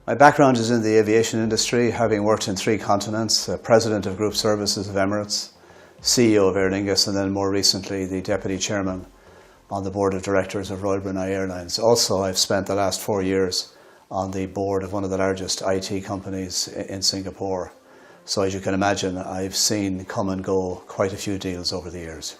My background is in the aviation industry, having worked in 3 continents, President of Group Services of Emirates, CEO of Aer Lingus, and then more recently the Deputy Chairman on the Board of Directors of Royal Brunei Airlines. Also, I've spent the last 4 years on the board of one of the largest IT companies in Singapore. So as you can imagine, I've seen come and go quite a few deals over the years.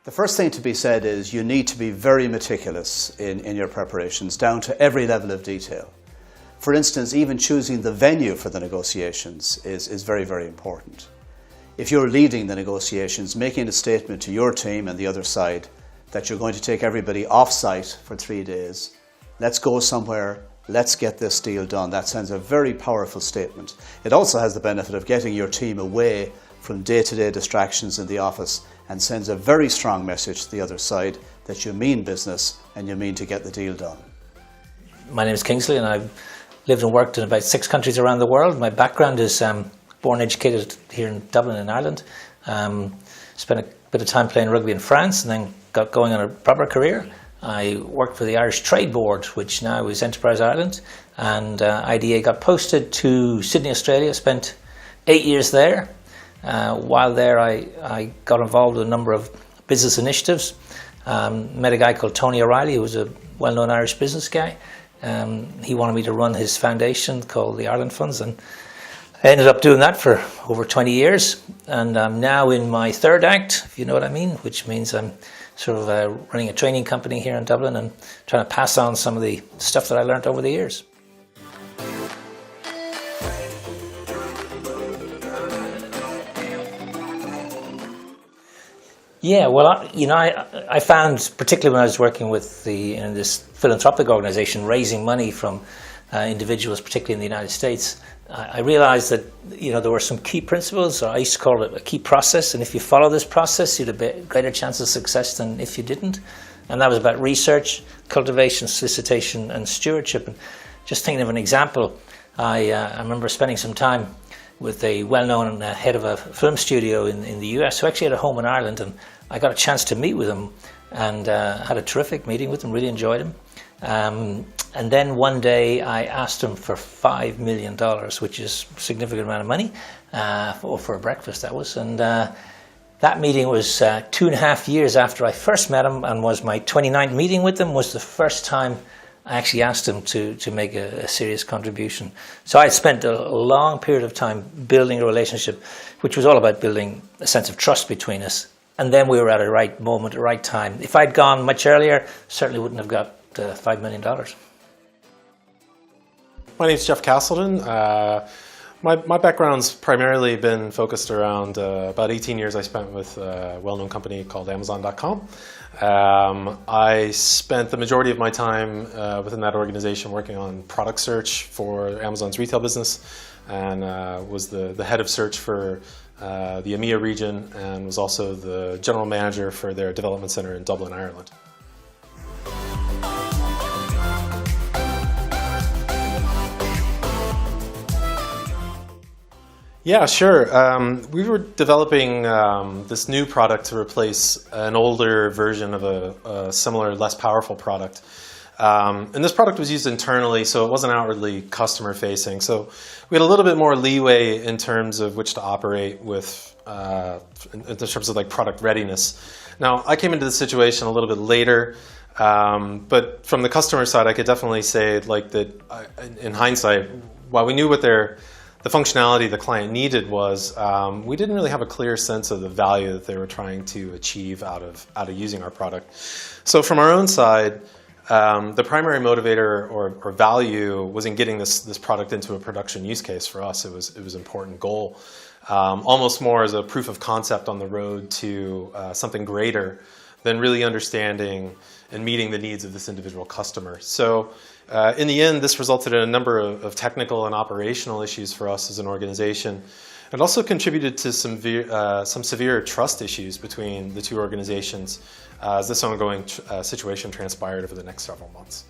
The first thing to be said is you need to be very meticulous in your preparations, down to every level of detail. For instance, even choosing the venue for the negotiations is very, very important. If you're leading the negotiations, making a statement to your team and the other side that you're going to take everybody off-site for 3 days, let's go somewhere, let's get this deal done. That sends a very powerful statement. It also has the benefit of getting your team away from day-to-day distractions in the office and sends a very strong message to the other side that you mean business and you mean to get the deal done. My name is Kingsley and I've lived and worked in about 6 countries around the world. My background is born and educated here in Dublin in Ireland. Spent a bit of time playing rugby in France and then got going on a proper career. I worked for the Irish Trade Board, which now is Enterprise Ireland, and IDA got posted to Sydney, Australia. Spent 8 years there. While there, I got involved with a number of business initiatives. Met a guy called Tony O'Reilly, who was a well-known Irish business guy. He wanted me to run his foundation called the Ireland Funds, and I ended up doing that for over 20 years. And I'm now in my 3rd act, if you know what I mean, which means I'm sort of running a training company here in Dublin and trying to pass on some of the stuff that I learned over the years. Yeah, well, I found, particularly when I was working with this philanthropic organization, raising money from individuals, particularly in the United States, I realized that there were some key principles, or I used to call it a key process, and if you follow this process, you'd have a greater chance of success than if you didn't. And that was about research, cultivation, solicitation, and stewardship. And just thinking of an example, I remember spending some time with a well-known head of a film studio in the US who actually had a home in Ireland, and I got a chance to meet with him and had a terrific meeting with him, really enjoyed him. And then one day I asked him for $5 million, which is a significant amount of money, for a breakfast that was. And that meeting was 2.5 years after I first met him, and was my 29th meeting with him, was the first time I actually asked him to make a serious contribution. So I spent a long period of time building a relationship, which was all about building a sense of trust between us. And then we were at a right moment, a right time. If I'd gone much earlier, certainly wouldn't have got $5 million. My name's Jeff Caselden. My background's primarily been focused around about 18 years I spent with a well-known company called Amazon.com. I spent the majority of my time within that organization working on product search for Amazon's retail business, and was the head of search for the EMEA region, and was also the general manager for their development center in Dublin, Ireland. Yeah, sure. We were developing this new product to replace an older version of a similar, less powerful product. And this product was used internally, so it wasn't outwardly customer-facing. So we had a little bit more leeway in terms of which to operate with, in terms of like product readiness. Now, I came into the situation a little bit later, but from the customer side, I could definitely say like that. In hindsight, while we knew what the functionality the client needed was, we didn't really have a clear sense of the value that they were trying to achieve out of using our product. So from our own side, the primary motivator or value was in getting this product into a production use case for us. It was an important goal, almost more as a proof of concept on the road to something greater than really understanding and meeting the needs of this individual customer. So in the end, this resulted in a number of technical and operational issues for us as an organization. It also contributed to some severe trust issues between the two organizations as this ongoing situation transpired over the next several months.